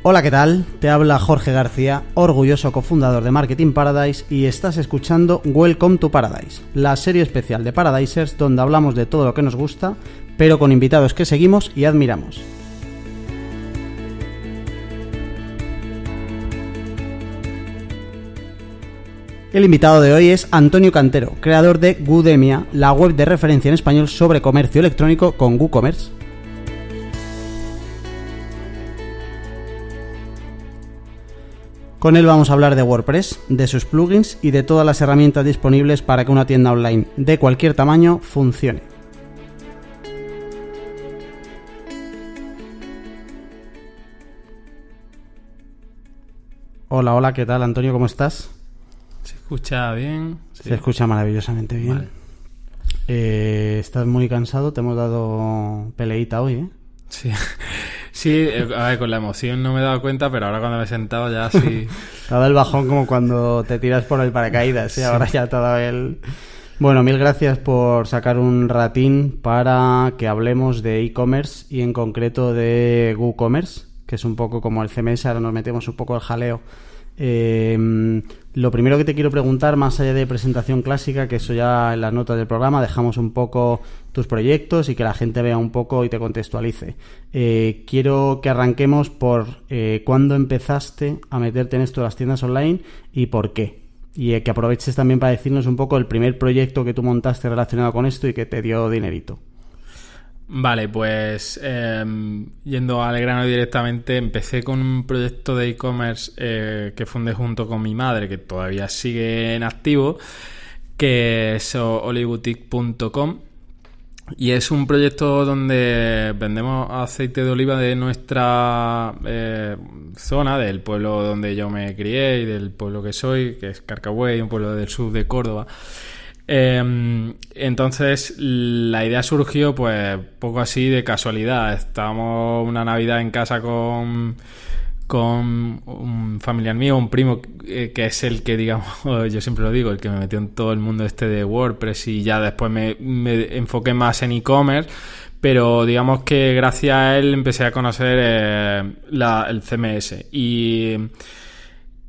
Hola, ¿qué tal? Te habla Jorge García, orgulloso cofundador de Marketing Paradise, y estás escuchando Welcome to Paradise, la serie especial de Paradisers donde hablamos de todo lo que nos gusta, pero con invitados que seguimos y admiramos. El invitado de hoy es Antonio Cantero, creador de Goodemia, la web de referencia en español sobre comercio electrónico con WooCommerce. Con él vamos a hablar de WordPress, de sus plugins y de todas las herramientas disponibles para que una tienda online de cualquier tamaño funcione. Hola, ¿qué tal, Antonio? ¿Cómo estás? ¿Se escucha bien? Sí. Se escucha maravillosamente bien. Vale. ¿Estás muy cansado? Te hemos dado peleita hoy, ¿eh? Sí, a ver, con la emoción no me he dado cuenta, pero ahora cuando me he sentado ya sí... Te ha dado el bajón como cuando te tiras por el paracaídas, ¿sí? Ahora ya te ha dado el... Bueno, mil gracias por sacar un ratín para que hablemos de e-commerce y en concreto de WooCommerce, que es un poco como el CMS, ahora nos metemos un poco al jaleo. Lo primero que te quiero preguntar, más allá de presentación clásica, que eso ya en las notas del programa dejamos un poco tus proyectos y que la gente vea un poco y te contextualice. Quiero que arranquemos por cuándo empezaste a meterte en esto de las tiendas online y por qué. Y que aproveches también para decirnos un poco el primer proyecto que tú montaste relacionado con esto y que te dio dinerito. Vale, pues yendo al grano directamente, empecé con un proyecto de e-commerce que fundé junto con mi madre, que todavía sigue en activo, que es oliveboutique.com, y es un proyecto donde vendemos aceite de oliva de nuestra zona, del pueblo donde yo me crié y del pueblo que soy, que es Carcahuey, un pueblo del sur de Córdoba. Entonces la idea surgió pues poco así de casualidad. Estábamos una Navidad en casa con un familiar mío, un primo que es el que, digamos, yo siempre lo digo, el que me metió en todo el mundo este de WordPress, y ya después me enfoqué más en e-commerce, pero digamos que gracias a él empecé a conocer el CMS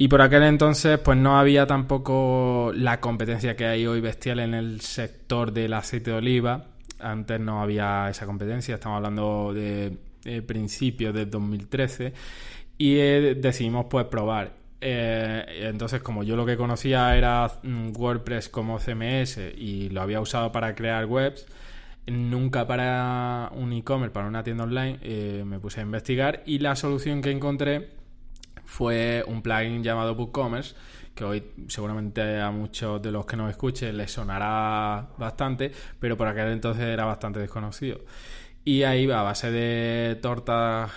y por aquel entonces pues no había tampoco la competencia que hay hoy bestial en el sector del aceite de oliva. Antes no había esa competencia, estamos hablando de principios del 2013, y decidimos pues probar. Entonces, como yo lo que conocía era WordPress como CMS y lo había usado para crear webs, nunca para un e-commerce, para una tienda online, me puse a investigar, y la solución que encontré fue un plugin llamado WooCommerce, que hoy seguramente a muchos de los que nos escuchen les sonará bastante, pero por aquel entonces era bastante desconocido. Y ahí, a base de tortas,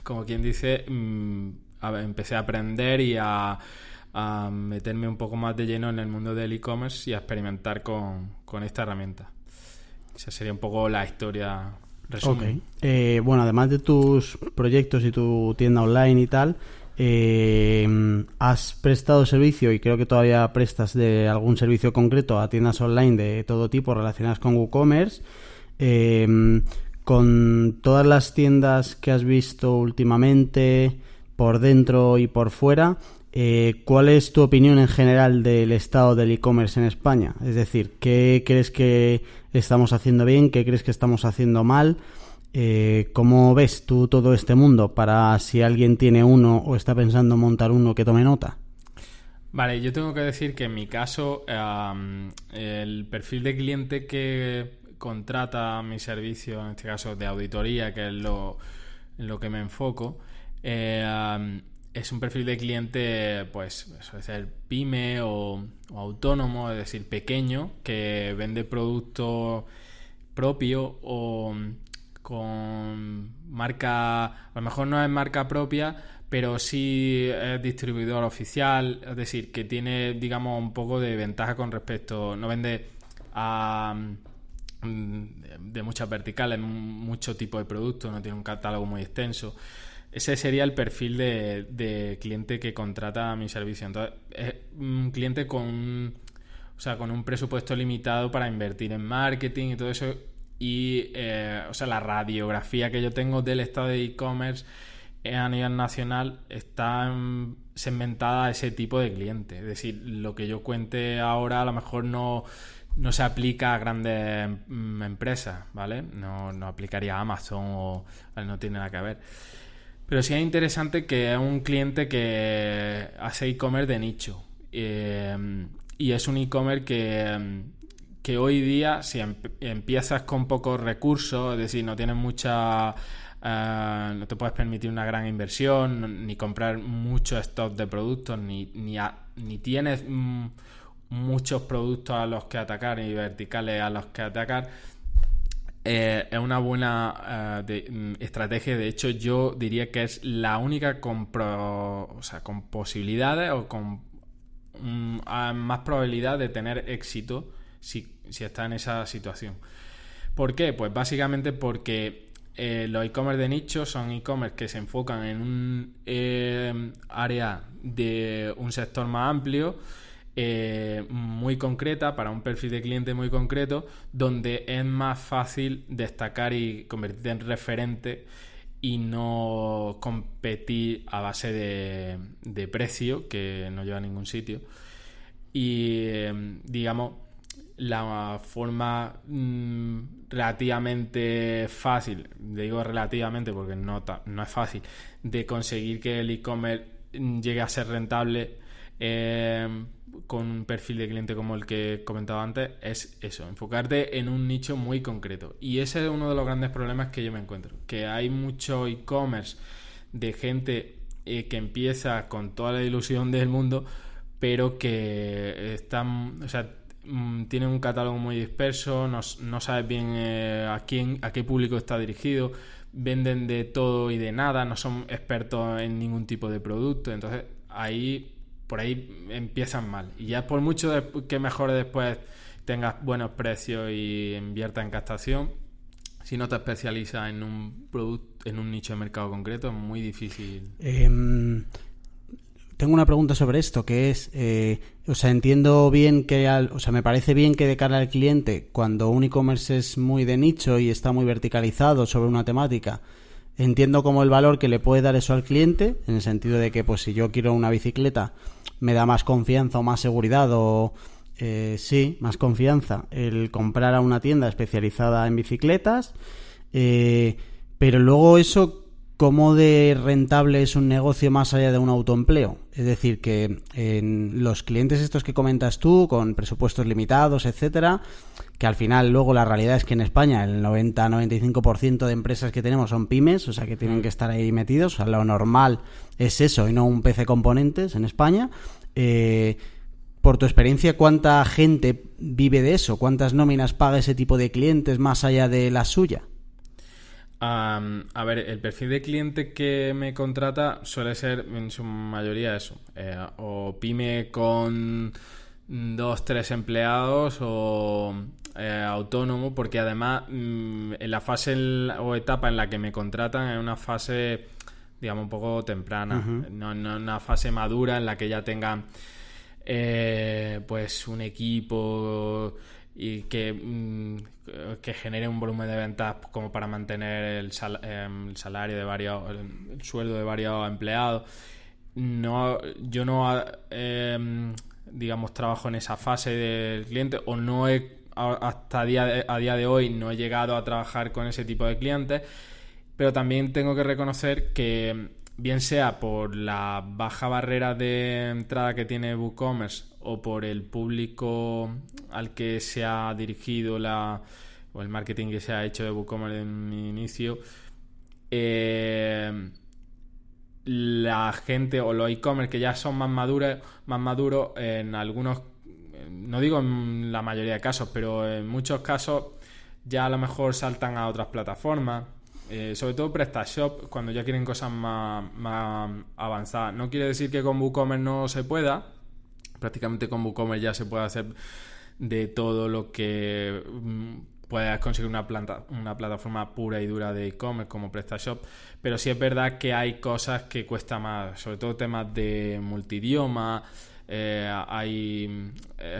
como quien dice, empecé a aprender y a meterme un poco más de lleno en el mundo del e-commerce y a experimentar con esta herramienta. Esa sería un poco la historia. Resumen. Okay. Bueno, además de tus proyectos y tu tienda online y tal, has prestado servicio, y creo que todavía prestas de algún servicio concreto, a tiendas online de todo tipo relacionadas con WooCommerce. Con todas las tiendas que has visto últimamente, por dentro y por fuera, ¿cuál es tu opinión en general del estado del e-commerce en España? Es decir, ¿qué crees que estamos haciendo bien? ¿Qué crees que estamos haciendo mal? ¿Cómo ves tú todo este mundo para si alguien tiene uno o está pensando en montar uno, que tome nota? Vale, yo tengo que decir que en mi caso el perfil de cliente que contrata mi servicio, en este caso de auditoría, que es en lo que me enfoco, es un perfil de cliente, pues, suele ser pyme o autónomo, es decir, pequeño, que vende producto propio o con marca, a lo mejor no es marca propia, pero sí es distribuidor oficial, es decir, que tiene, digamos, un poco de ventaja con respecto, no vende de muchas verticales, mucho tipo de productos, no tiene un catálogo muy extenso. Ese sería el perfil de cliente que contrata mi servicio. Entonces, es un cliente con un presupuesto limitado para invertir en marketing y todo eso. Y la radiografía que yo tengo del estado de e-commerce a nivel nacional está segmentada a ese tipo de cliente. Es decir, lo que yo cuente ahora a lo mejor no se aplica a grandes empresas, ¿vale? No aplicaría a Amazon o no tiene nada que ver. Pero sí es interesante que es un cliente que hace e-commerce de nicho. Y es un e-commerce que hoy día, si empiezas con pocos recursos, es decir, no tienes no te puedes permitir una gran inversión, ni comprar mucho stock de productos, ni tienes muchos productos a los que atacar y verticales a los que atacar, es una buena estrategia. De hecho, yo diría que es la única con posibilidades o con más probabilidad de tener éxito si está en esa situación. ¿Por qué? Pues básicamente porque los e-commerce de nicho son e-commerce que se enfocan en un área de un sector más amplio, muy concreta, para un perfil de cliente muy concreto, donde es más fácil destacar y convertirte en referente y no competir a base de precio, que no lleva a ningún sitio. Y digamos, la forma relativamente fácil, digo relativamente porque no es fácil, de conseguir que el e-commerce llegue a ser rentable con un perfil de cliente como el que comentaba antes, es eso, enfocarte en un nicho muy concreto. Y ese es uno de los grandes problemas que yo me encuentro, que hay mucho e-commerce de gente que empieza con toda la ilusión del mundo, pero que tienen un catálogo muy disperso, no sabes bien a qué público está dirigido, venden de todo y de nada, no son expertos en ningún tipo de producto. Entonces por ahí empiezan mal, y ya por mucho que mejores después tengas buenos precios y inviertas en captación, si no te especializas en un producto, en un nicho de mercado concreto, es muy difícil. Tengo una pregunta sobre esto, que es, entiendo bien me parece bien que de cara al cliente, cuando un e-commerce es muy de nicho y está muy verticalizado sobre una temática, entiendo como el valor que le puede dar eso al cliente, en el sentido de que, pues, si yo quiero una bicicleta, me da más confianza o más seguridad más confianza el comprar a una tienda especializada en bicicletas, pero luego eso, ¿cómo de rentable es un negocio más allá de un autoempleo? Es decir, que en los clientes estos que comentas tú, con presupuestos limitados, etcétera, que al final luego la realidad es que en España el 90-95% de empresas que tenemos son pymes, o sea que tienen que estar ahí metidos, o sea, lo normal es eso y no un PC componentes en España. Por tu experiencia, ¿cuánta gente vive de eso? ¿Cuántas nóminas paga ese tipo de clientes más allá de la suya? A ver, el perfil de cliente que me contrata suele ser en su mayoría eso, o pyme con 2-3 empleados o autónomo, porque además en la fase o etapa en la que me contratan es una fase, digamos, un poco temprana, no una fase madura en la que ya tengan pues un equipo y que genere un volumen de ventas como para mantener el salario de el sueldo de varios empleados. Yo no digamos, trabajo en esa fase del cliente, o no hasta a día de hoy no he llegado a trabajar con ese tipo de clientes, pero también tengo que reconocer que, bien sea por la baja barrera de entrada que tiene WooCommerce o por el público al que se ha dirigido o el marketing que se ha hecho de WooCommerce en mi inicio, la gente o los e-commerce que ya son más maduros en algunos, no digo en la mayoría de casos, pero en muchos casos ya a lo mejor saltan a otras plataformas. Sobre todo PrestaShop, cuando ya quieren cosas más avanzadas. No quiere decir que con WooCommerce no se pueda. Prácticamente con WooCommerce ya se puede hacer de todo lo que puedas conseguir una plataforma pura y dura de e-commerce como PrestaShop. Pero sí es verdad que hay cosas que cuesta más, sobre todo temas de multidioma. Hay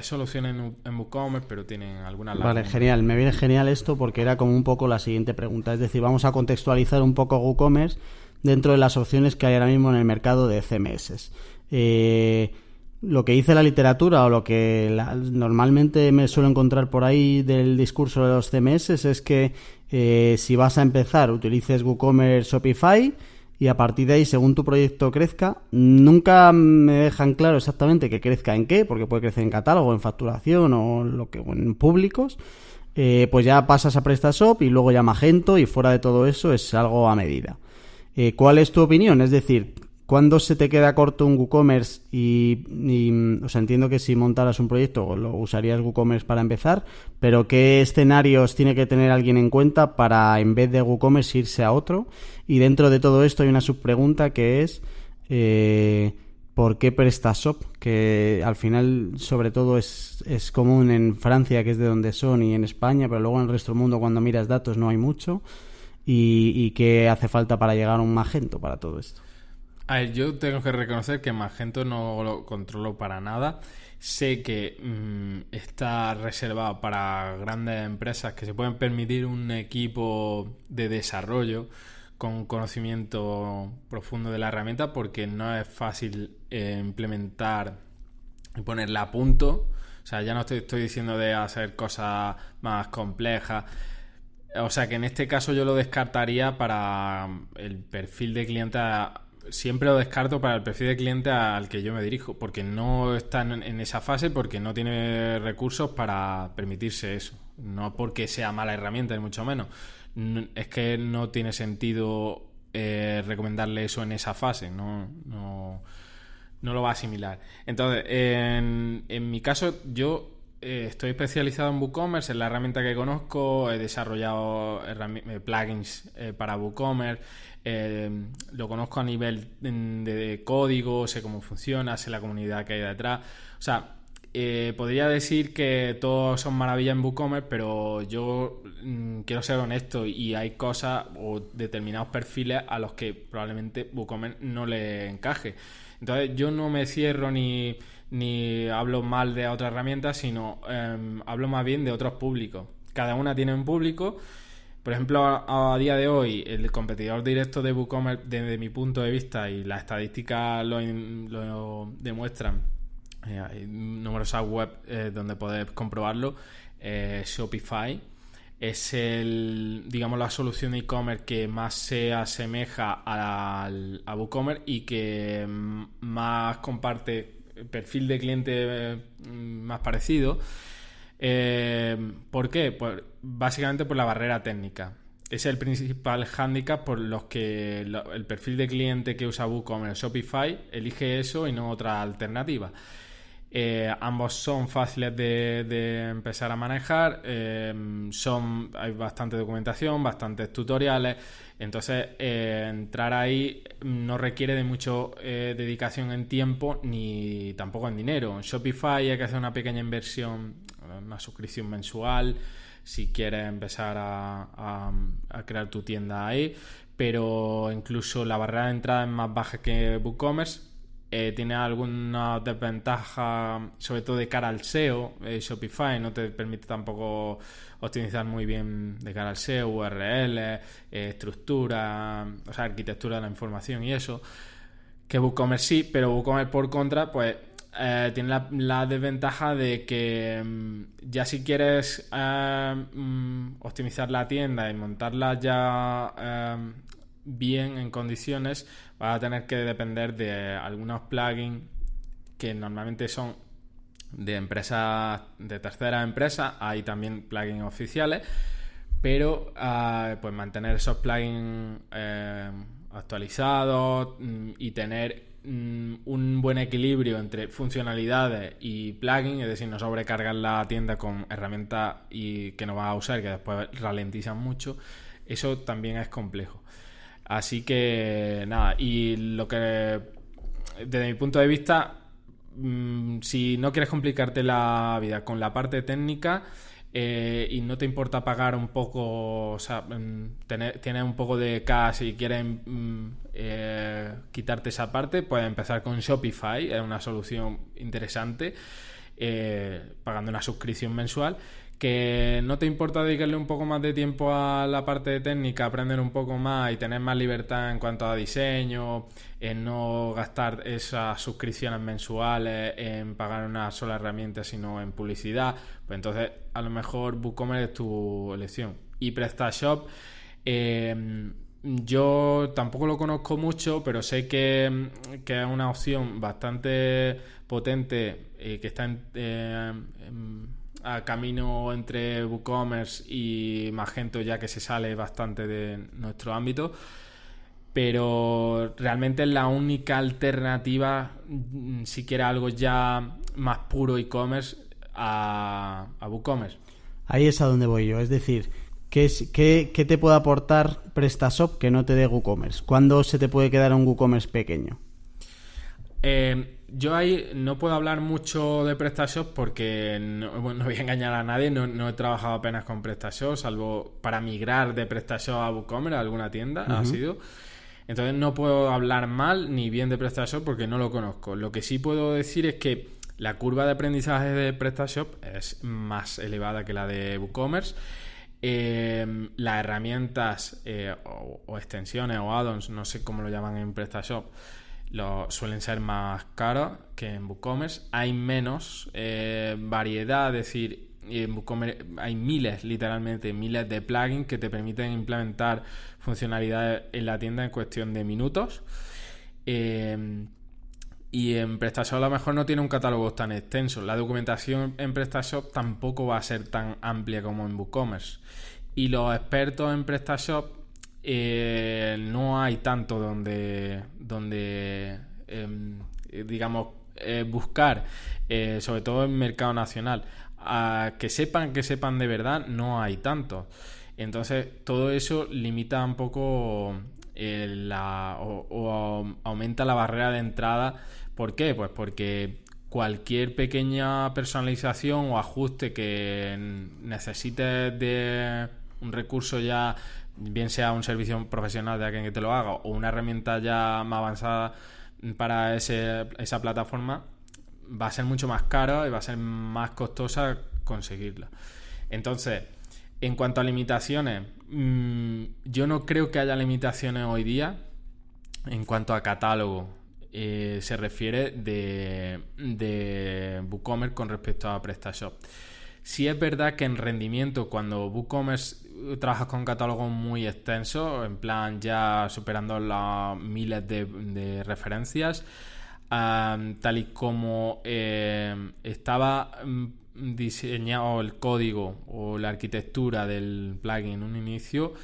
soluciones en WooCommerce, pero tienen algunas lagunas. Vale, genial. Me viene genial esto porque era como un poco la siguiente pregunta. Es decir, vamos a contextualizar un poco WooCommerce dentro de las opciones que hay ahora mismo en el mercado de CMS. Lo que dice la literatura o lo que normalmente me suelo encontrar por ahí del discurso de los CMS es que si vas a empezar utilices WooCommerce, Shopify, y a partir de ahí, según tu proyecto crezca, nunca me dejan claro exactamente que crezca en qué, porque puede crecer en catálogo, en facturación o en públicos, pues ya pasas a PrestaShop y luego ya Magento, y fuera de todo eso es algo a medida. ¿Cuál es tu opinión? Es decir, ¿cuándo se te queda corto un WooCommerce? O sea, entiendo que si montaras un proyecto lo usarías WooCommerce para empezar, pero ¿qué escenarios tiene que tener alguien en cuenta para, en vez de WooCommerce, irse a otro? Y dentro de todo esto hay una subpregunta que es ¿por qué PrestaShop? Que al final, sobre todo, es común en Francia, que es de donde son, y en España, pero luego en el resto del mundo, cuando miras datos, no hay mucho. ¿Y qué hace falta para llegar a un Magento para todo esto? A ver, yo tengo que reconocer que Magento no lo controlo para nada. Sé que está reservado para grandes empresas que se pueden permitir un equipo de desarrollo con conocimiento profundo de la herramienta, porque no es fácil implementar y ponerla a punto. O sea, ya no estoy diciendo de hacer cosas más complejas. O sea, que en este caso yo lo descartaría para el perfil de cliente. Siempre lo descarto para el perfil de cliente al que yo me dirijo, porque no está en esa fase, porque no tiene recursos para permitirse eso. No porque sea mala herramienta, ni mucho menos. Es que no tiene sentido recomendarle eso en esa fase. No lo va a asimilar. Entonces, en mi caso, yo estoy especializado en WooCommerce, es la herramienta que conozco. He desarrollado plugins para WooCommerce. Lo conozco a nivel de código, sé cómo funciona, sé la comunidad que hay detrás. O sea, podría decir que todos son maravillas en WooCommerce, pero yo quiero ser honesto, y hay cosas o determinados perfiles a los que probablemente WooCommerce no le encaje. Entonces yo no me cierro ni hablo mal de otras herramientas, sino hablo más bien de otros públicos. Cada una tiene un público. Por ejemplo, a día de hoy, el competidor directo de WooCommerce, desde mi punto de vista, y las estadísticas lo demuestran, hay numerosas web donde podés comprobarlo, Shopify es la solución de e-commerce que más se asemeja a WooCommerce y que más comparte perfil de cliente más parecido. ¿Por qué? Pues básicamente por la barrera técnica. Es el principal hándicap por los que el perfil de cliente que usa WooCommerce, Shopify, elige eso y no otra alternativa. Ambos son fáciles de empezar a manejar, hay bastante documentación, bastantes tutoriales, entonces entrar ahí no requiere de mucho dedicación en tiempo ni tampoco en dinero. En Shopify hay que hacer una pequeña inversión, una suscripción mensual, si quieres empezar a crear tu tienda ahí, pero incluso la barrera de entrada es más baja que WooCommerce. Tiene alguna desventaja, sobre todo de cara al SEO. Shopify no te permite tampoco optimizar muy bien de cara al SEO, URL, estructura, o sea, arquitectura de la información y eso, que WooCommerce sí, pero WooCommerce por contra, pues tiene la desventaja de que ya si quieres optimizar la tienda y montarla ya bien en condiciones, vas a tener que depender de algunos plugins que normalmente son de empresas, de terceras empresas. Hay también plugins oficiales, pero pues mantener esos plugins actualizados y tener un buen equilibrio entre funcionalidades y plugins, es decir, no sobrecargar la tienda con herramientas y que no vas a usar, que después ralentizan mucho. Eso también es complejo. Así que nada, y lo que desde mi punto de vista, si no quieres complicarte la vida con la parte técnica y no te importa pagar un poco, o sea, tienes un poco de cash y quieres quitarte esa parte, puedes empezar con Shopify, es una solución interesante, pagando una suscripción mensual que no te importa dedicarle un poco más de tiempo a la parte técnica, aprender un poco más y tener más libertad en cuanto a diseño, en no gastar esas suscripciones mensuales en pagar una sola herramienta, sino en publicidad, pues entonces a lo mejor WooCommerce es tu elección. Y PrestaShop, yo tampoco lo conozco mucho, pero sé que es una opción bastante potente, que está a camino entre WooCommerce y Magento, ya que se sale bastante de nuestro ámbito, pero realmente es la única alternativa, si quieres algo ya más puro e-commerce, a WooCommerce. Ahí es a donde voy yo, es decir, ¿qué te puede aportar PrestaShop que no te dé WooCommerce? ¿Cuándo se te puede quedar un WooCommerce pequeño? Yo ahí no puedo hablar mucho de PrestaShop porque no voy a engañar a nadie, no he trabajado apenas con PrestaShop, salvo para migrar de PrestaShop a WooCommerce a alguna tienda, ha sido. Entonces no puedo hablar mal ni bien de PrestaShop porque no lo conozco. Lo que sí puedo decir es que la curva de aprendizaje de PrestaShop es más elevada que la de WooCommerce. Las herramientas o extensiones o add-ons, no sé cómo lo llaman en PrestaShop, suelen ser más caros que en WooCommerce. Hay menos variedad, es decir, en WooCommerce hay literalmente miles de plugins que te permiten implementar funcionalidades en la tienda en cuestión de minutos. Y en PrestaShop a lo mejor no tiene un catálogo tan extenso. La documentación en PrestaShop tampoco va a ser tan amplia como en WooCommerce. Y los expertos en PrestaShop no hay tanto donde buscar, sobre todo en mercado nacional. Que sepan de verdad, no hay tanto. Entonces todo eso limita un poco o aumenta la barrera de entrada. ¿Por qué? Pues porque cualquier pequeña personalización o ajuste que necesites de un recurso ya, bien sea un servicio profesional de alguien que te lo haga o una herramienta ya más avanzada para esa plataforma, va a ser mucho más caro y va a ser más costosa conseguirla. Entonces, en cuanto a limitaciones, yo no creo que haya limitaciones hoy día en cuanto a catálogo se refiere de WooCommerce con respecto a PrestaShop. Sí es verdad que en rendimiento, cuando WooCommerce trabajas con catálogos muy extensos, en plan ya superando las miles de referencias, tal y como estaba diseñado el código o la arquitectura del plugin en un inicio,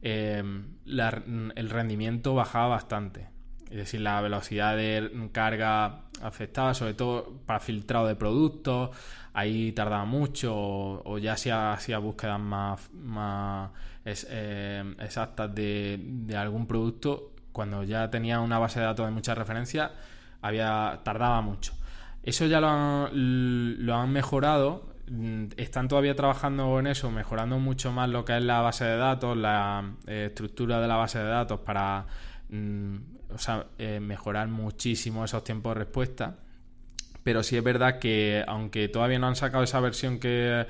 el rendimiento bajaba bastante. Es decir, la velocidad de carga afectaba, sobre todo para filtrado de productos, ahí tardaba mucho, o ya hacía búsquedas más exactas de algún producto, cuando ya tenía una base de datos de muchas referencias, tardaba mucho. Eso ya lo han mejorado, están todavía trabajando en eso, mejorando mucho más lo que es la base de datos, la estructura de la base de datos para mejorar muchísimo esos tiempos de respuesta. Pero sí es verdad que, aunque todavía no han sacado esa versión que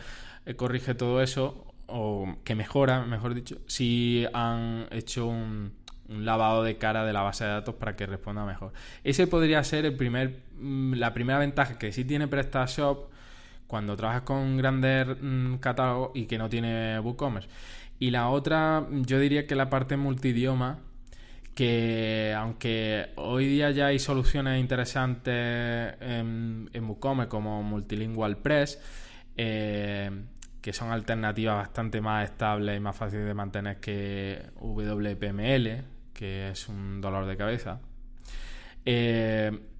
corrige todo eso, o que mejora, mejor dicho, sí han hecho un lavado de cara de la base de datos para que responda mejor. Ese podría ser la primera ventaja que sí tiene PrestaShop cuando trabajas con grandes catálogos y que no tiene WooCommerce. Y la otra, yo diría que la parte multidioma, que aunque hoy día ya hay soluciones interesantes en WooCommerce como Multilingual Press, que son alternativas bastante más estables y más fáciles de mantener que WPML, que es un dolor de cabeza,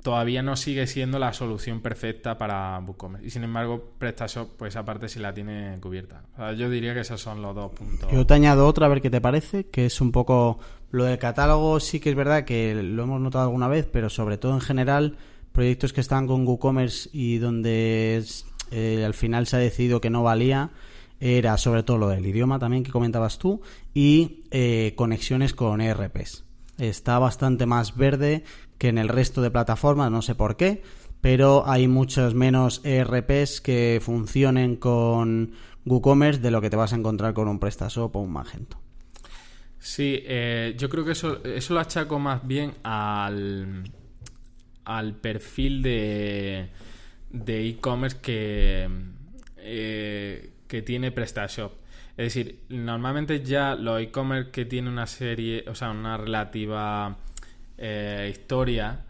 todavía no sigue siendo la solución perfecta para WooCommerce. Y sin embargo, PrestaShop, pues esa parte sí la tiene cubierta. O sea, yo diría que esos son los dos puntos. Yo te añado otra, a ver qué te parece, que es un poco lo del catálogo. Sí que es verdad que lo hemos notado alguna vez, pero sobre todo en general, proyectos que están con WooCommerce y donde al final se ha decidido que no valía, era sobre todo lo del idioma también que comentabas tú y conexiones con ERPs. Está bastante más verde que en el resto de plataformas, no sé por qué, pero hay muchos menos ERPs que funcionen con WooCommerce de lo que te vas a encontrar con un PrestaShop o un Magento. Sí, yo creo que eso lo achaco más bien al perfil de e-commerce que tiene PrestaShop. Es decir, normalmente ya los e-commerce que tienen una serie, o sea, una relativa historia,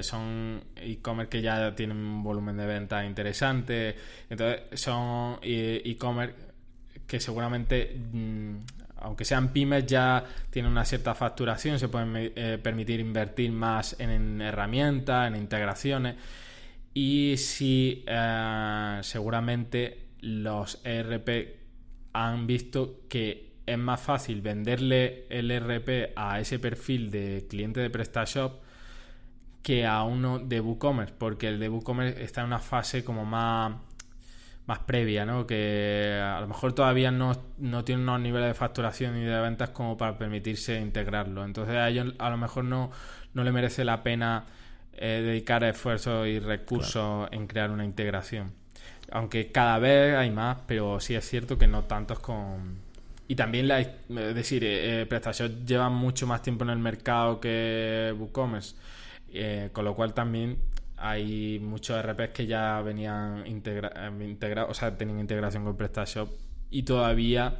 son e-commerce que ya tienen un volumen de ventas interesante. Entonces son e-commerce que seguramente, aunque sean pymes, ya tienen una cierta facturación, se pueden permitir invertir más en herramientas, en integraciones. Y sí, seguramente los ERP han visto que es más fácil venderle el ERP a ese perfil de cliente de PrestaShop que a uno de WooCommerce, porque el de WooCommerce está en una fase como más previa, ¿no? Que a lo mejor todavía no tiene unos niveles de facturación y de ventas como para permitirse integrarlo. Entonces a ellos a lo mejor no le merece la pena dedicar esfuerzos y recursos en crear una integración. Aunque cada vez hay más, pero sí es cierto que no tantos con... Y también, es decir, PrestaShop lleva mucho más tiempo en el mercado que WooCommerce, con lo cual también hay muchos RPs que ya venían integrados, o sea, tenían integración con PrestaShop y todavía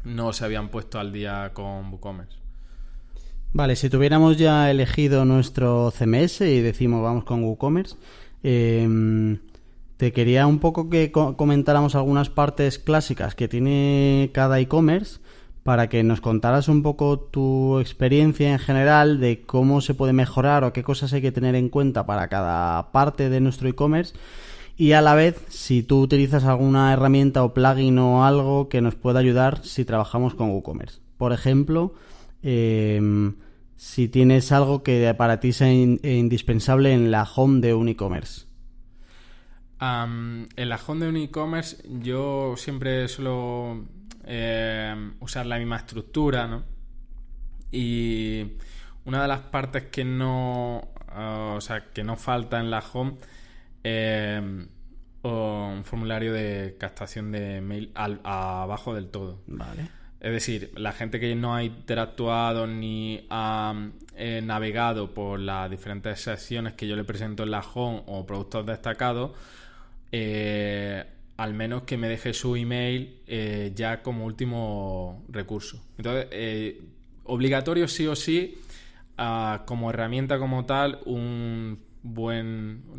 no se habían puesto al día con WooCommerce. Vale, si tuviéramos ya elegido nuestro CMS y decimos vamos con WooCommerce, te quería un poco que comentáramos algunas partes clásicas que tiene cada e-commerce para que nos contaras un poco tu experiencia en general de cómo se puede mejorar o qué cosas hay que tener en cuenta para cada parte de nuestro e-commerce y a la vez si tú utilizas alguna herramienta o plugin o algo que nos pueda ayudar si trabajamos con WooCommerce. Por ejemplo, si tienes algo que para ti sea indispensable en la home de un e-commerce. En la home de un e-commerce yo siempre suelo usar la misma estructura, ¿no? Y una de las partes que no falta en la home o un formulario de captación de mail abajo del todo. Vale. Es decir, la gente que no ha interactuado ni ha navegado por las diferentes secciones que yo le presento en la home o productos destacados, al menos que me deje su email ya como último recurso. Entonces, obligatorio sí o sí, como herramienta como tal, una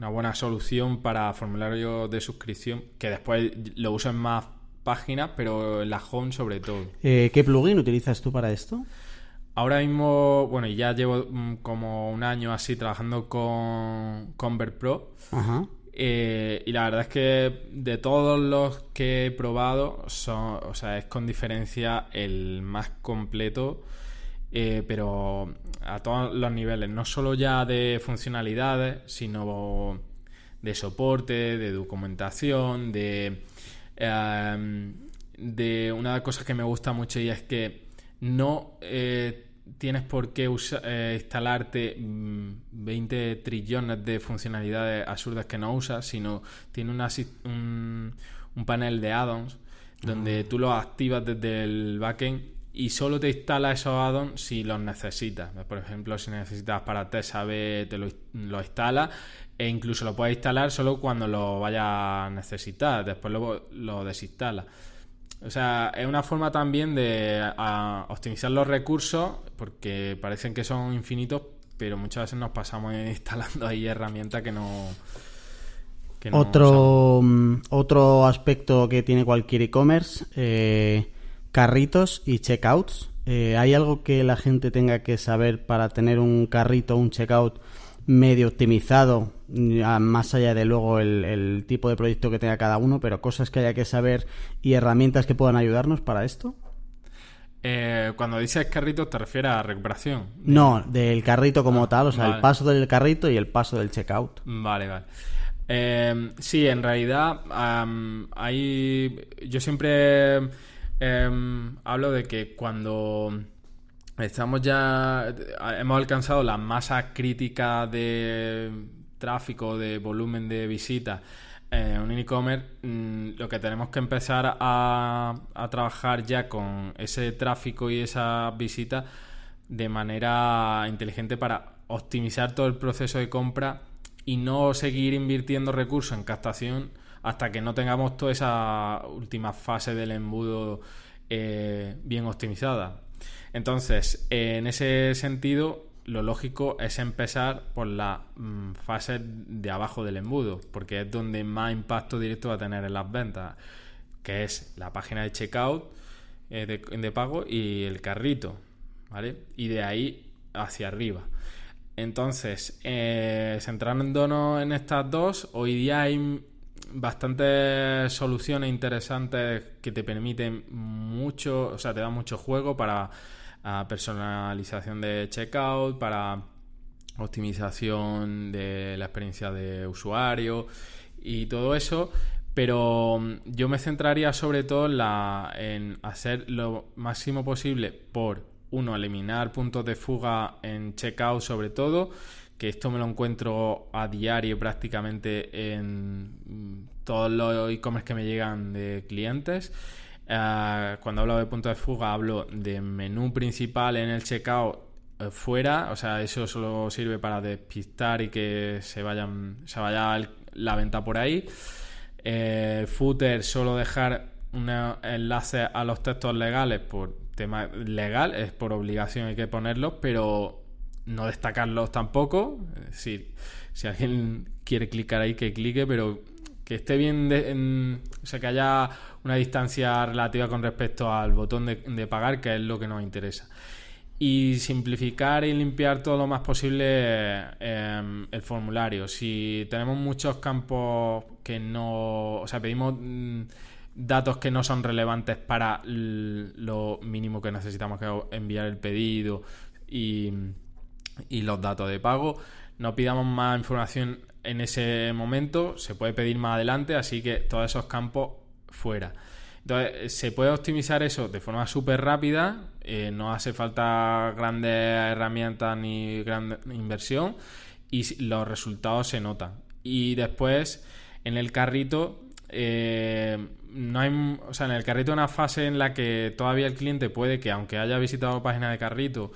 buena solución para formulario de suscripción, que después lo uso en más páginas, pero en la home sobre todo. ¿Qué plugin utilizas tú para esto? Ahora mismo, bueno, ya llevo como un año así trabajando con ConvertPro. Ajá. Y la verdad es que de todos los que he probado es con diferencia el más completo, pero a todos los niveles, no solo ya de funcionalidades, sino de soporte, de documentación, de una de las cosas que me gusta mucho y es que no tienes por qué instalarte 20 trillones de funcionalidades absurdas que no usas, sino tiene un panel de add-ons donde tú los activas desde el backend y solo te instala esos add-ons si los necesitas. Por ejemplo, si necesitas para TestAB te lo instala e incluso lo puedes instalar solo cuando lo vayas a necesitar, después lo desinstala. O sea, es una forma también de optimizar los recursos, porque parecen que son infinitos, pero muchas veces nos pasamos instalando ahí herramientas que no otro aspecto que tiene cualquier e-commerce, carritos y checkouts. ¿Hay algo que la gente tenga que saber para tener un carrito o un checkout medio optimizado, más allá de luego el tipo de proyecto que tenga cada uno, pero cosas que haya que saber y herramientas que puedan ayudarnos para esto? Cuando dices carrito, ¿te refieres a recuperación? No, del carrito como tal, o sea, vale. El paso del carrito y el paso del checkout. Vale. Sí, en realidad yo siempre hablo de que cuando hemos alcanzado la masa crítica de tráfico, de volumen de visitas en un e-commerce, lo que tenemos que empezar a trabajar ya con ese tráfico y esas visitas de manera inteligente para optimizar todo el proceso de compra y no seguir invirtiendo recursos en captación hasta que no tengamos toda esa última fase del embudo bien optimizada. Entonces, en ese sentido, lo lógico es empezar por la fase de abajo del embudo, porque es donde más impacto directo va a tener en las ventas, que es la página de checkout de pago y el carrito, ¿vale? Y de ahí hacia arriba. Entonces, centrándonos en estas dos, hoy día hay bastantes soluciones interesantes que te permiten mucho, o sea, te dan mucho juego para personalización de checkout, para optimización de la experiencia de usuario y todo eso, pero yo me centraría sobre todo en hacer lo máximo posible por, uno, eliminar puntos de fuga en checkout sobre todo, que esto me lo encuentro a diario prácticamente en todos los e-commerce que me llegan de clientes. Cuando hablo de puntos de fuga hablo de menú principal en el checkout fuera, o sea, eso solo sirve para despistar y que se vaya la venta por ahí. Footer, solo dejar un enlace a los textos legales por tema legal, es por obligación, hay que ponerlos, pero no destacarlos tampoco. Es decir, si alguien quiere clicar ahí, que clique, pero que esté bien, o sea, que haya una distancia relativa con respecto al botón de pagar, que es lo que nos interesa. Y simplificar y limpiar todo lo más posible el formulario. Si tenemos muchos campos que no, o sea, pedimos datos que no son relevantes para lo mínimo que necesitamos, que es enviar el pedido y los datos de pago, no pidamos más información en ese momento, se puede pedir más adelante, así que todos esos campos fuera. Entonces, se puede optimizar eso de forma súper rápida, no hace falta grandes herramientas ni gran inversión y los resultados se notan. Y después, en el carrito, no hay, o sea, en el carrito hay una fase en la que todavía el cliente puede que, aunque haya visitado la página de carrito,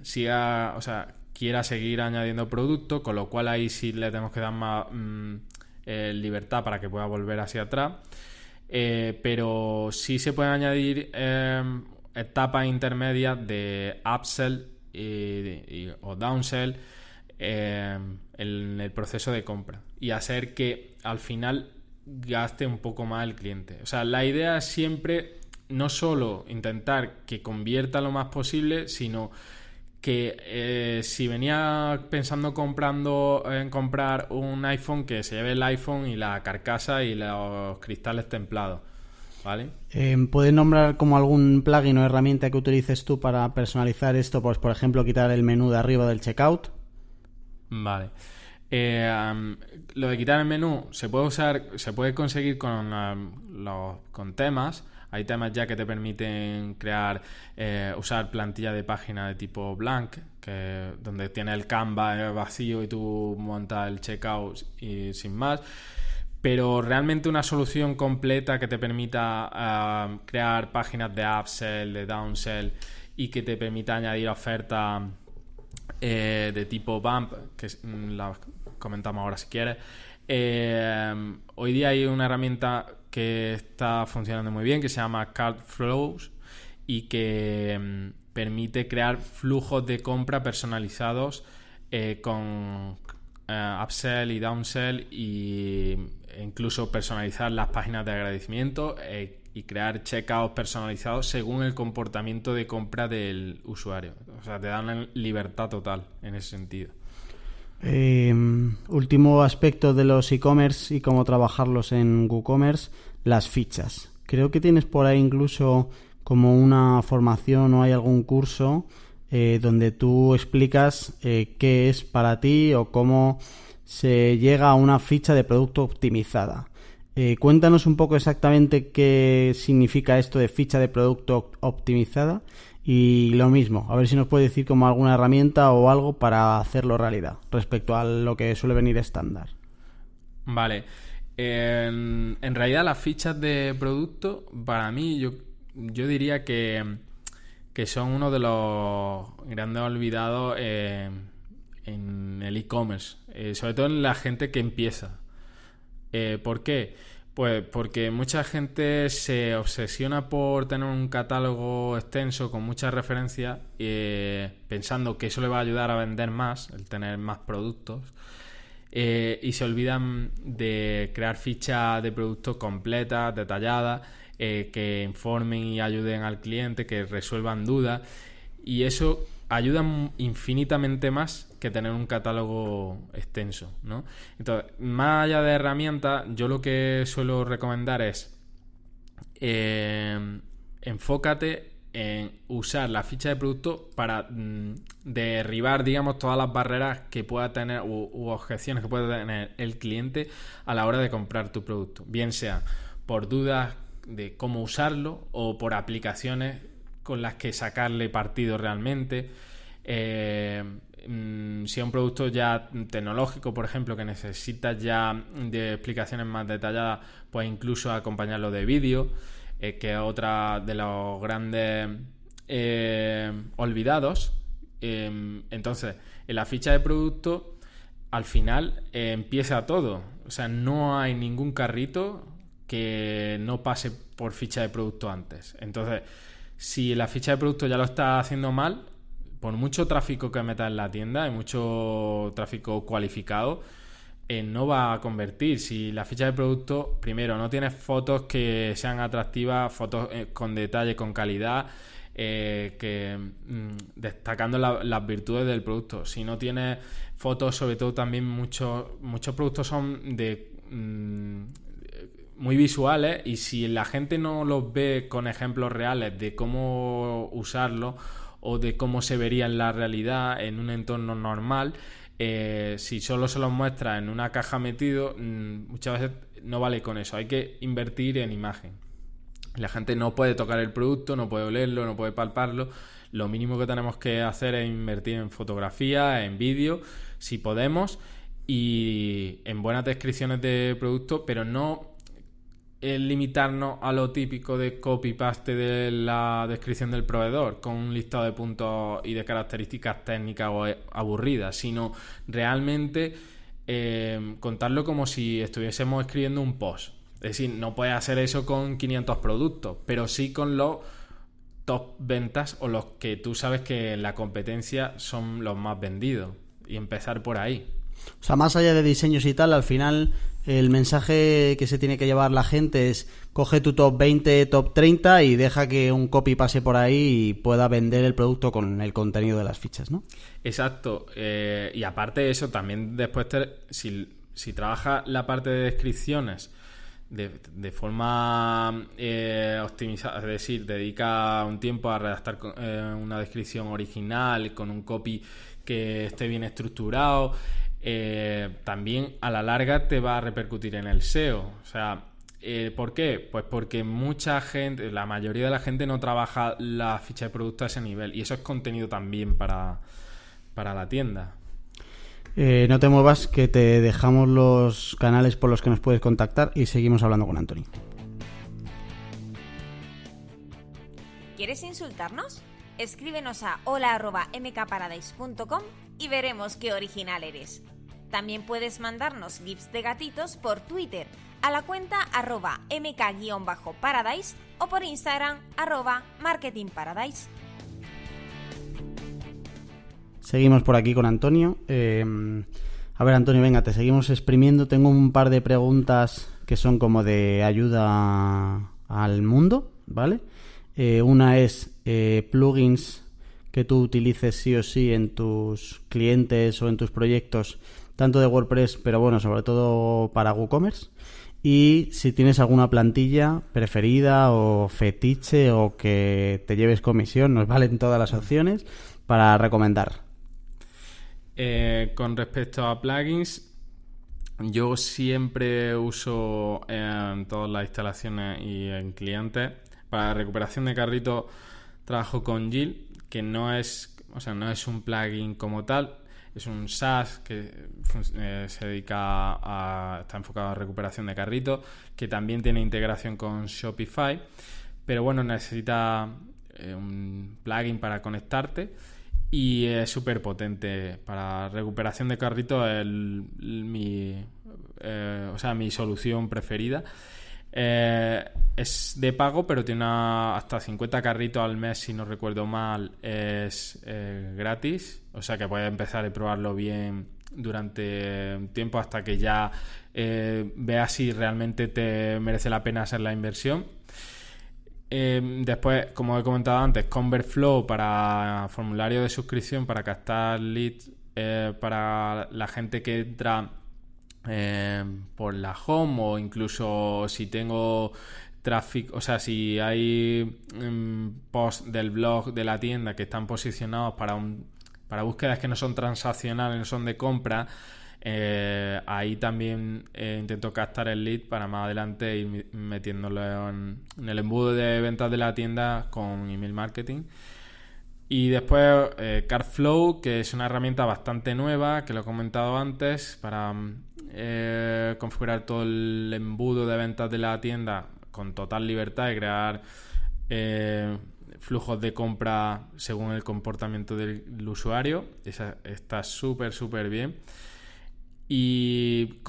siga, o sea, quiera seguir añadiendo producto, con lo cual ahí sí le tenemos que dar más libertad para que pueda volver hacia atrás. Pero sí se pueden añadir etapas intermedias de upsell o downsell en el proceso de compra y hacer que al final gaste un poco más el cliente. O sea, la idea es siempre no solo intentar que convierta lo más posible, sino que si venía pensando en comprar un iPhone, que se lleve el iPhone y la carcasa y los cristales templados, ¿vale? ¿Puedes nombrar como algún plugin o herramienta que utilices tú para personalizar esto? Pues, por ejemplo, quitar el menú de arriba del checkout. Vale. Lo de quitar el menú se puede conseguir con temas. Hay temas ya que te permiten usar plantilla de página de tipo blank, donde tiene el Canva vacío y tú montas el checkout y sin más. Pero realmente una solución completa que te permita crear páginas de upsell, de downsell y que te permita añadir ofertas de tipo bump, que la comentamos ahora si quieres. Hoy día hay una herramienta que está funcionando muy bien, que se llama Cardflows y que permite crear flujos de compra personalizados con upsell y downsell e incluso personalizar las páginas de agradecimiento y crear checkouts personalizados según el comportamiento de compra del usuario. O sea, te dan libertad total en ese sentido. Último aspecto de los e-commerce y cómo trabajarlos en WooCommerce, las fichas. Creo que tienes por ahí incluso como una formación o hay algún curso donde tú explicas qué es para ti o cómo se llega a una ficha de producto optimizada. Cuéntanos un poco exactamente qué significa esto de ficha de producto optimizada Y lo mismo, a ver si nos puede decir como alguna herramienta o algo para hacerlo realidad respecto a lo que suele venir estándar. Vale. En realidad las fichas de producto, para mí, yo diría que son uno de los grandes olvidados en el e-commerce, sobre todo en la gente que empieza. ¿Por qué? Pues porque mucha gente se obsesiona por tener un catálogo extenso con muchas referencias, pensando que eso le va a ayudar a vender más, el tener más productos, y se olvidan de crear fichas de productos completas, detalladas, que informen y ayuden al cliente, que resuelvan dudas, y eso ayuda infinitamente más que tener un catálogo extenso, ¿no? Entonces, más allá de herramientas, yo lo que suelo recomendar es enfócate en usar la ficha de producto para derribar, digamos, todas las barreras que pueda tener u objeciones que pueda tener el cliente a la hora de comprar tu producto, bien sea por dudas de cómo usarlo o por aplicaciones con las que sacarle partido realmente. Si es un producto ya tecnológico, por ejemplo, que necesitas ya de explicaciones más detalladas, pues incluso acompañarlo de vídeo, que es otra de los grandes olvidados. Entonces, en la ficha de producto, al final empieza todo. O sea, no hay ningún carrito que no pase por ficha de producto antes. Entonces, si la ficha de producto ya lo está haciendo mal, por mucho tráfico que metas en la tienda, hay mucho tráfico cualificado, no va a convertir. Si la ficha de producto, primero, no tienes fotos que sean atractivas, fotos con detalle, con calidad, destacando las virtudes del producto. Si no tienes fotos, sobre todo también muchos productos son de muy visuales, y si la gente no los ve con ejemplos reales de cómo usarlo o de cómo se vería en la realidad en un entorno normal, si solo se los muestra en una caja metido, muchas veces no vale con eso. Hay que invertir en imagen. La gente no puede tocar el producto, no puede olerlo, no puede palparlo. Lo mínimo que tenemos que hacer es invertir en fotografía, en vídeo, si podemos, y en buenas descripciones de producto, pero no limitarnos a lo típico de copy-paste de la descripción del proveedor con un listado de puntos y de características técnicas o aburridas, sino realmente contarlo como si estuviésemos escribiendo un post. Es decir, no puedes hacer eso con 500 productos, pero sí con los top ventas o los que tú sabes que en la competencia son los más vendidos, y empezar por ahí. O sea, más allá de diseños y tal, al final el mensaje que se tiene que llevar la gente es: coge tu top 20, top 30 y deja que un copy pase por ahí y pueda vender el producto con el contenido de las fichas, ¿no? Exacto. Y aparte de eso, también después si trabajas la parte de descripciones de forma optimizada, es decir, dedica un tiempo a redactar una descripción original con un copy que esté bien estructurado, también a la larga te va a repercutir en el SEO. O sea, ¿por qué? Pues porque mucha gente, la mayoría de la gente no trabaja la ficha de producto a ese nivel, y eso es contenido también para la tienda. No te muevas, que te dejamos los canales por los que nos puedes contactar y seguimos hablando con Antonio. ¿Quieres insultarnos? Escríbenos a hola@mkparadise.com y veremos qué original eres. También puedes mandarnos gifs de gatitos por Twitter a la cuenta @mk_paradise o por Instagram @marketingparadise. Seguimos por aquí con Antonio. A ver, Antonio, venga, te seguimos exprimiendo. Tengo un par de preguntas que son como de ayuda al mundo, ¿vale? Una es plugins que tú utilices sí o sí en tus clientes o en tus proyectos, tanto de WordPress, pero bueno, sobre todo para WooCommerce. Y si tienes alguna plantilla preferida o fetiche o que te lleves comisión, nos valen todas las opciones para recomendar. Con respecto a plugins, yo siempre uso en todas las instalaciones y en clientes, para recuperación de carrito, trabajo con Jill, que no es un plugin como tal, es un SaaS que se dedica está enfocado a recuperación de carritos, que también tiene integración con Shopify, pero bueno, necesita un plugin para conectarte y es súper potente para recuperación de carritos. Mi solución preferida. Es de pago, pero tiene hasta 50 carritos al mes, si no recuerdo mal. Es gratis, o sea que puedes empezar a probarlo bien durante un tiempo hasta que ya veas si realmente te merece la pena hacer la inversión. Después, como he comentado antes, Convertflow para formulario de suscripción, para captar leads para la gente que entra por la home, o incluso si tengo tráfico, o sea, si hay posts del blog de la tienda que están posicionados para búsquedas que no son transaccionales, no son de compra, ahí también intento captar el lead para más adelante ir metiéndolo en el embudo de ventas de la tienda con email marketing. Y después Cardflow, que es una herramienta bastante nueva, que lo he comentado antes, para configurar todo el embudo de ventas de la tienda con total libertad y crear flujos de compra según el comportamiento del usuario. Esa está súper bien. Y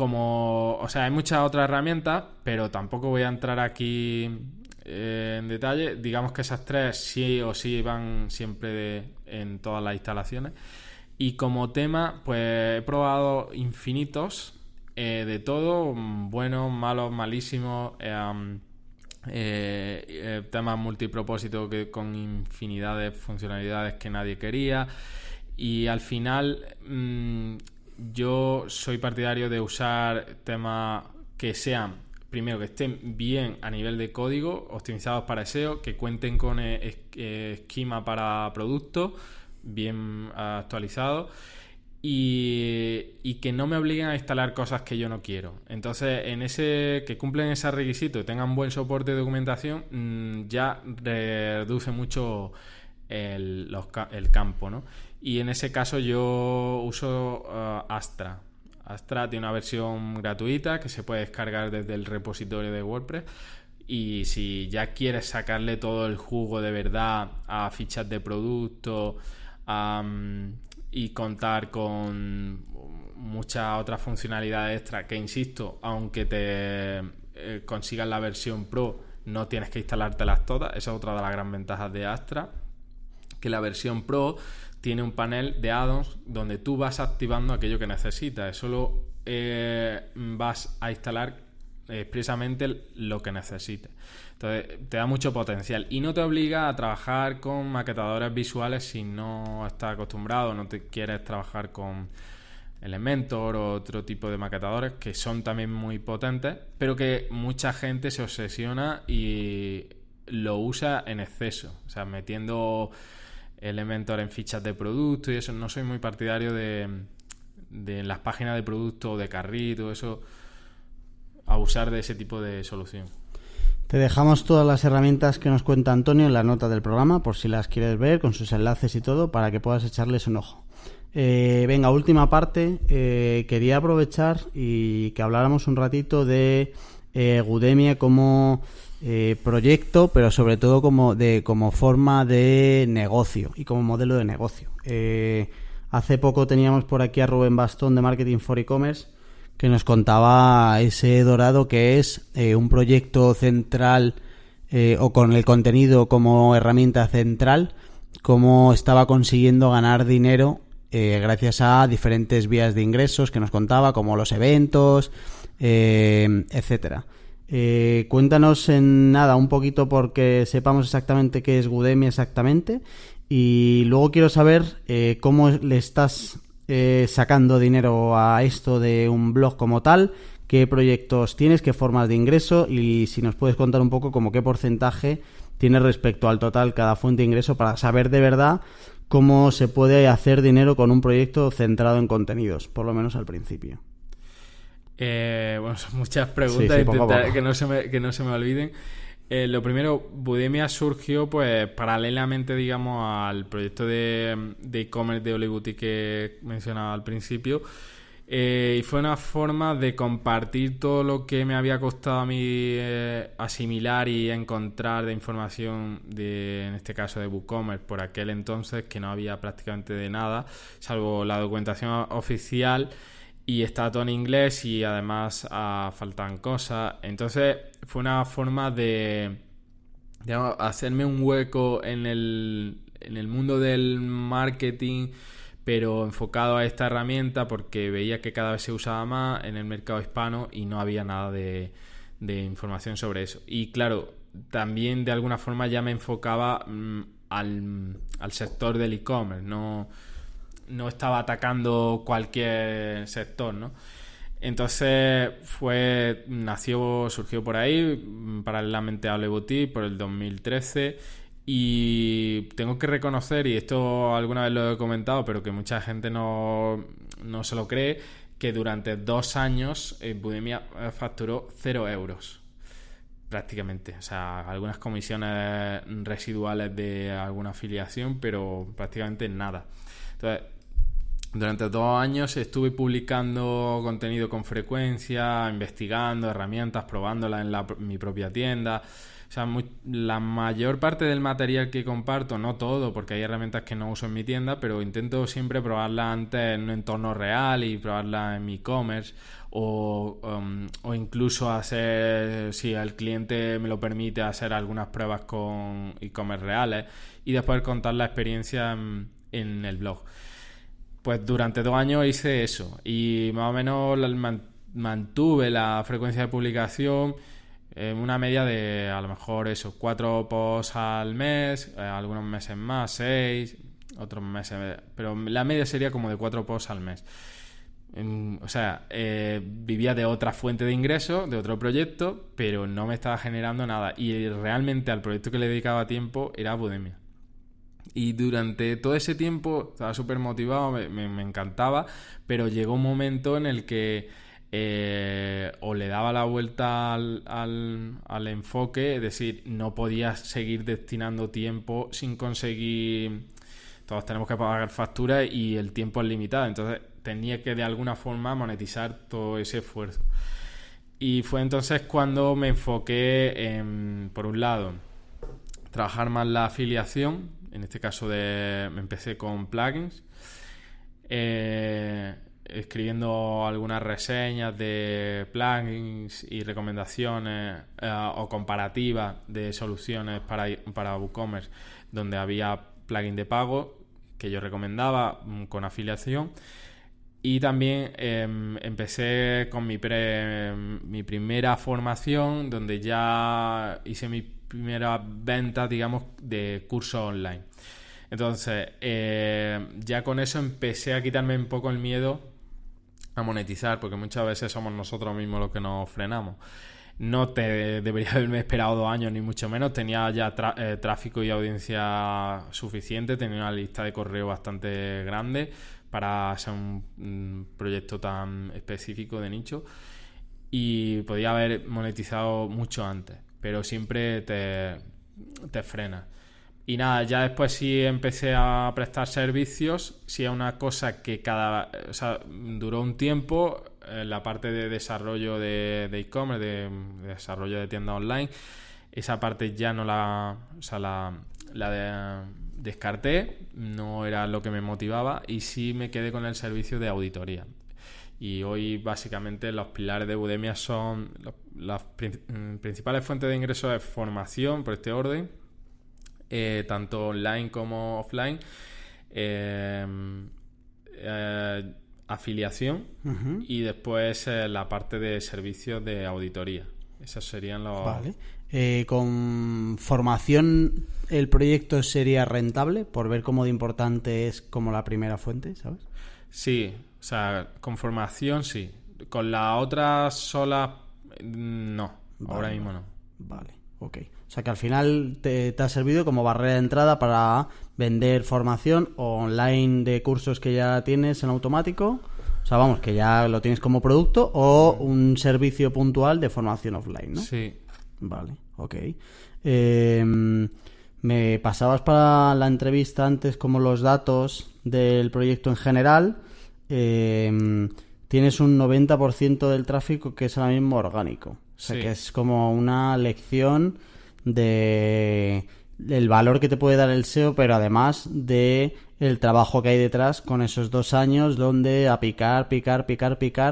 hay muchas otras herramientas, pero tampoco voy a entrar aquí en detalle. Digamos que esas tres sí o sí van siempre en todas las instalaciones. Y como tema, pues he probado infinitos de todo, buenos, malos, malísimos, temas multipropósito con infinidad de funcionalidades que nadie quería. Y al final yo soy partidario de usar temas que sean, primero, que estén bien a nivel de código, optimizados para SEO, que cuenten con esquema para productos bien actualizado, y que no me obliguen a instalar cosas que yo no quiero. Entonces, que cumplen esos requisitos y tengan buen soporte de documentación, ya reduce mucho el campo, ¿no? Y en ese caso yo uso Astra. Astra tiene una versión gratuita que se puede descargar desde el repositorio de WordPress, y si ya quieres sacarle todo el jugo de verdad a fichas de producto y contar con muchas otras funcionalidades extra, que insisto, aunque te consigas la versión Pro, no tienes que instalártelas todas. Esa es otra de las grandes ventajas de Astra, que la versión Pro tiene un panel de add-ons donde tú vas activando aquello que necesitas. Solo vas a instalar expresamente lo que necesites. Entonces te da mucho potencial y no te obliga a trabajar con maquetadores visuales si no estás acostumbrado, no te quieres trabajar con Elementor o otro tipo de maquetadores que son también muy potentes, pero que mucha gente se obsesiona y lo usa en exceso, o sea, metiendo Elementor en fichas de producto y eso. No soy muy partidario de las páginas de producto o de carrito, eso, abusar de ese tipo de solución. Te dejamos todas las herramientas que nos cuenta Antonio en la nota del programa, por si las quieres ver, con sus enlaces y todo, para que puedas echarles un ojo. Venga, última parte. Quería aprovechar y que habláramos un ratito de Udemy como proyecto, pero sobre todo como forma de negocio y como modelo de negocio. Hace poco teníamos por aquí a Rubén Bastón de Marketing for E-Commerce, que nos contaba ese dorado que es un proyecto central o con el contenido como herramienta central, cómo estaba consiguiendo ganar dinero gracias a diferentes vías de ingresos que nos contaba, como los eventos, etcétera. Cuéntanos en nada un poquito porque sepamos exactamente qué es Udemy exactamente, y luego quiero saber cómo le estás sacando dinero a esto de un blog como tal, qué proyectos tienes, qué formas de ingreso, y si nos puedes contar un poco como qué porcentaje tienes respecto al total cada fuente de ingreso, para saber de verdad cómo se puede hacer dinero con un proyecto centrado en contenidos, por lo menos al principio. Bueno, son muchas preguntas, sí, intentar poco. que no se me olviden. Lo primero, Budemia surgió pues paralelamente, digamos, al proyecto de e-commerce de Oli Boutique que mencionaba al principio. Y fue una forma de compartir todo lo que me había costado a mí asimilar y encontrar de información en este caso de WooCommerce por aquel entonces, que no había prácticamente de nada, salvo la documentación oficial, y estaba todo en inglés y además faltan cosas. Entonces fue una forma de, digamos, hacerme un hueco en el mundo del marketing, pero enfocado a esta herramienta, porque veía que cada vez se usaba más en el mercado hispano y no había nada de información sobre eso. Y claro, también de alguna forma ya me enfocaba al sector del e-commerce, no estaba atacando cualquier sector, ¿no? Entonces surgió por ahí, paralelamente a Oli Boutique, por el 2013. Y tengo que reconocer, y esto alguna vez lo he comentado, pero que mucha gente no se lo cree, que durante 2 años Budemia facturó 0 euros prácticamente. O sea, algunas comisiones residuales de alguna afiliación, pero prácticamente nada. Entonces, durante 2 años estuve publicando contenido con frecuencia, investigando herramientas, probándolas en mi propia tienda. O sea, la mayor parte del material que comparto, no todo, porque hay herramientas que no uso en mi tienda, pero intento siempre probarlas antes en un entorno real y probarlas en mi e-commerce, o incluso hacer, si el cliente me lo permite, hacer algunas pruebas con e-commerce reales y después contar la experiencia en el blog. Pues durante 2 años hice eso y más o menos mantuve la frecuencia de publicación. Una media de a lo mejor 4 posts al mes, algunos meses más, 6, otros meses, pero la media sería como de 4 posts al mes. O sea, vivía de otra fuente de ingresos, de otro proyecto, pero no me estaba generando nada, y realmente al proyecto que le dedicaba tiempo era Budemia. Y durante todo ese tiempo estaba súper motivado, me encantaba, pero llegó un momento en el que o le daba la vuelta al enfoque, es decir, no podía seguir destinando tiempo sin conseguir. Todos tenemos que pagar facturas y el tiempo es limitado, entonces tenía que de alguna forma monetizar todo ese esfuerzo. Y fue entonces cuando me enfoqué en, por un lado, trabajar más la afiliación. En este caso me empecé con plugins, escribiendo algunas reseñas de plugins y recomendaciones o comparativas de soluciones para WooCommerce, donde había plugin de pago que yo recomendaba con afiliación. Y también empecé con mi primera formación, donde ya hice mi primera venta, digamos, de curso online. Entonces, ya con eso empecé a quitarme un poco el miedo a monetizar, porque muchas veces somos nosotros mismos los que nos frenamos. No debería haberme esperado 2 años, ni mucho menos. Tenía ya tráfico y audiencia suficiente, tenía una lista de correo bastante grande para ser un proyecto tan específico de nicho, y podía haber monetizado mucho antes, pero siempre te frena. Y nada, ya después sí empecé a prestar servicios. Sí, es una cosa que duró un tiempo, la parte de desarrollo de e-commerce, de desarrollo de tienda online. Esa parte ya no descarté, no era lo que me motivaba, y sí me quedé con el servicio de auditoría. Y hoy básicamente los pilares de Budemia son las principales fuentes de ingresos de formación, por este orden, tanto online como offline, afiliación, y después la parte de servicios de auditoría. Esos serían los... Vale. Con formación, ¿el proyecto sería rentable? Por ver cómo de importante es como la primera fuente, ¿sabes? Sí, o sea, con formación sí. Con la otra sola, no. Vale, ahora mismo no. Vale, ok. O sea que al final te ha servido como barrera de entrada para vender formación online de cursos que ya tienes en automático. O sea, vamos, que ya lo tienes como producto, o un servicio puntual de formación offline, ¿no? Sí. Vale, Ok. Me pasabas para la entrevista antes como los datos del proyecto en general. Tienes un 90% del tráfico que es ahora mismo orgánico. O sea, Sí. que es como una lección del valor que te puede dar el SEO, pero además de el trabajo que hay detrás con esos 2 años donde a picar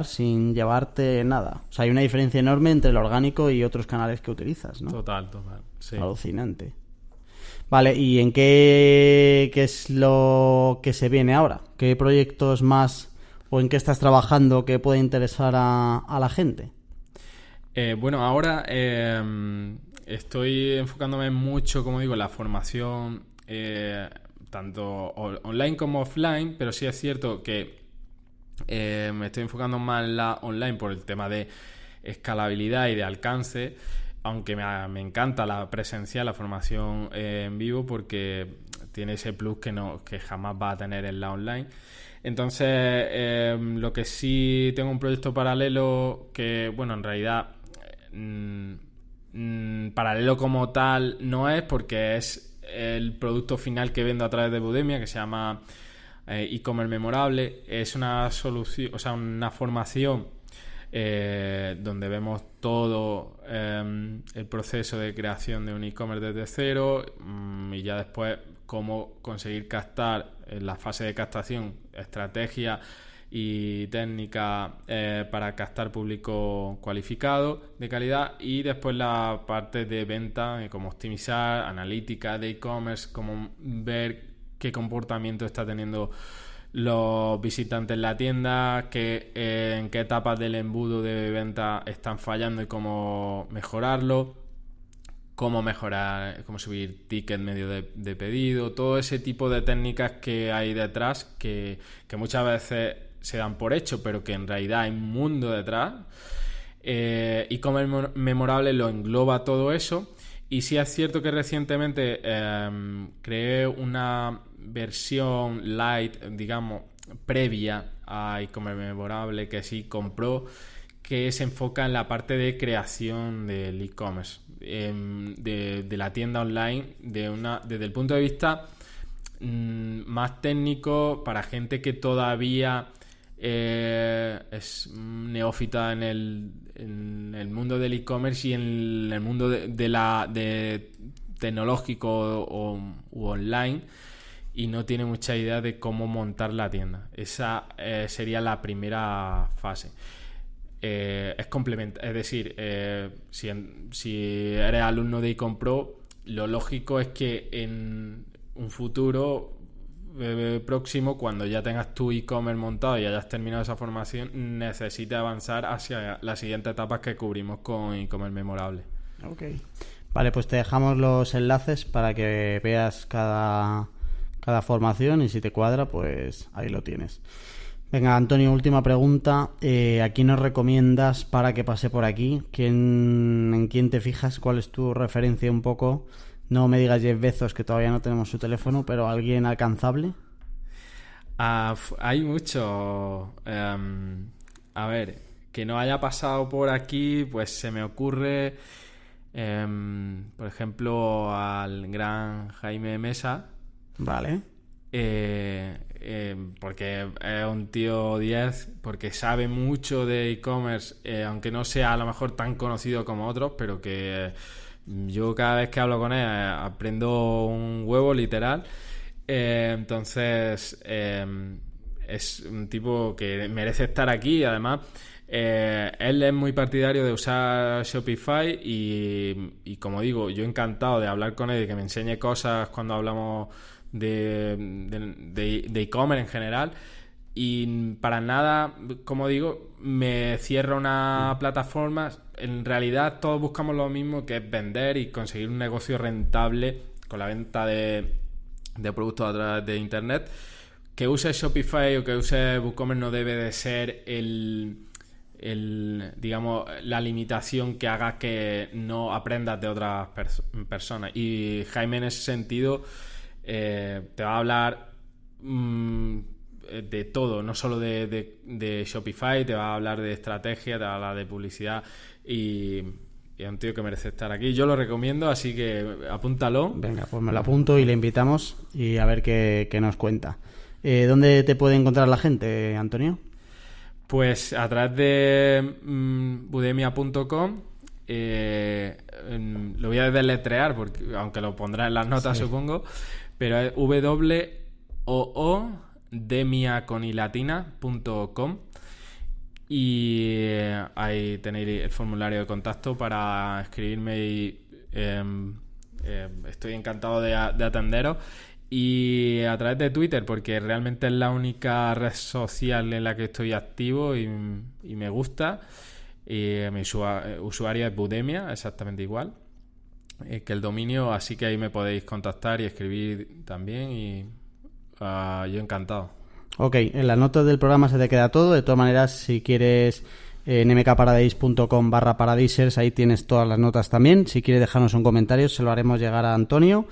sin llevarte nada. O sea, hay una diferencia enorme entre el orgánico y otros canales que utilizas, ¿no? Total, sí. Alucinante. Vale, ¿y en qué es lo que se viene ahora? ¿Qué proyectos más o en qué estás trabajando que puede interesar a la gente? Bueno, ahora estoy enfocándome mucho, como digo, en la formación, tanto online como offline, pero sí es cierto que me estoy enfocando más en la online por el tema de escalabilidad y de alcance, aunque me encanta la presencial, la formación en vivo, porque tiene ese plus que jamás va a tener en la online. Entonces, lo que sí tengo un proyecto paralelo que, bueno, en realidad paralelo como tal no es, porque es el producto final que vendo a través de Budemia, que se llama e-commerce memorable. Es una solución, o sea, una formación donde vemos todo el proceso de creación de un e-commerce desde cero, y ya después cómo conseguir captar en la fase de captación, estrategia y técnica para captar público cualificado de calidad, y después la parte de venta, cómo optimizar, analítica de e-commerce, cómo ver qué comportamiento está teniendo los visitantes en la tienda, en qué etapas del embudo de venta están fallando y cómo mejorarlo, cómo mejorar, cómo subir ticket medio de pedido, todo ese tipo de técnicas que hay detrás que muchas veces se dan por hecho, pero que en realidad hay un mundo detrás. E-commerce memorable lo engloba todo eso. Y sí es cierto que recientemente creé una versión light, digamos, previa a e-commerce memorable, que sí compró, que se enfoca en la parte de creación del e-commerce, de la tienda online, desde el punto de vista más técnico, para gente que todavía es neófita en el mundo del e-commerce y en el mundo de tecnológico u online, y no tiene mucha idea de cómo montar la tienda. Esa sería la primera fase. Es decir, si eres alumno de eCompro, lo lógico es que en un futuro próximo, cuando ya tengas tu e-commerce montado y hayas terminado esa formación, necesites avanzar hacia las siguientes etapas que cubrimos con e-commerce memorable. Ok. Vale, pues te dejamos los enlaces para que veas cada formación, y si te cuadra, pues ahí lo tienes. Venga, Antonio, última pregunta. ¿A quién nos recomiendas para que pase por aquí? ¿En quién te fijas? ¿Cuál es tu referencia un poco? No me digas Jeff Bezos, que todavía no tenemos su teléfono, pero ¿alguien alcanzable? Hay mucho. A ver, que no haya pasado por aquí, pues se me ocurre, por ejemplo, al gran Jaime Mesa. Vale. Porque es un tío 10, porque sabe mucho de e-commerce, aunque no sea a lo mejor tan conocido como otros, pero que yo cada vez que hablo con él aprendo un huevo, literal. Entonces es un tipo que merece estar aquí. Además, él es muy partidario de usar Shopify, y como digo, yo encantado de hablar con él y que me enseñe cosas cuando hablamos de e-commerce en general. Y para nada, como digo, me cierra una plataforma. En realidad todos buscamos lo mismo, que es vender y conseguir un negocio rentable con la venta de productos a través de internet. Que use Shopify o que use WooCommerce no debe de ser digamos, la limitación que haga que no aprendas de otras personas. Y Jaime, en ese sentido, te va a hablar de todo, no solo de Shopify, te va a hablar de estrategia, te va a hablar de publicidad, y es un tío que merece estar aquí. Yo lo recomiendo, así que apúntalo. Venga, pues me lo apunto y le invitamos y a ver qué nos cuenta. ¿Dónde te puede encontrar la gente, Antonio? Pues a través de budemia.com. Lo voy a deletrear, porque, aunque lo pondrá en las notas, sí, supongo, pero es woodemiaconilatina.com y ahí tenéis el formulario de contacto para escribirme y estoy encantado de atenderos. Y a través de Twitter, porque realmente es la única red social en la que estoy activo y me gusta. Y mi usuario es Budemia, exactamente igual que el dominio, así que ahí me podéis contactar y escribir también y yo encantado. Ok, en las notas del programa se te queda todo. De todas maneras, si quieres, en mkparadise.com/paradisers, ahí tienes todas las notas también. Si quieres dejarnos un comentario, se lo haremos llegar a Antonio.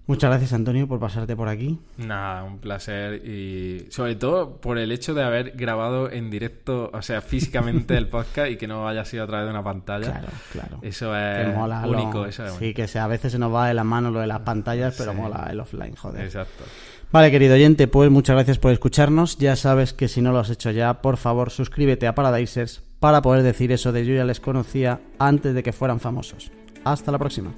Muchas gracias, Antonio, por pasarte por aquí. Nada, un placer, y sobre todo por el hecho de haber grabado en directo, o sea, físicamente el podcast y que no haya sido a través de una pantalla. Claro. Eso es único. Eso es sí, que a veces se nos va de las manos lo de las pantallas, pero sí, mola el offline, joder. Exacto. Vale, querido oyente, pues muchas gracias por escucharnos. Ya sabes que si no lo has hecho ya, por favor, suscríbete a Paradisers para poder decir eso de yo ya les conocía antes de que fueran famosos. Hasta la próxima.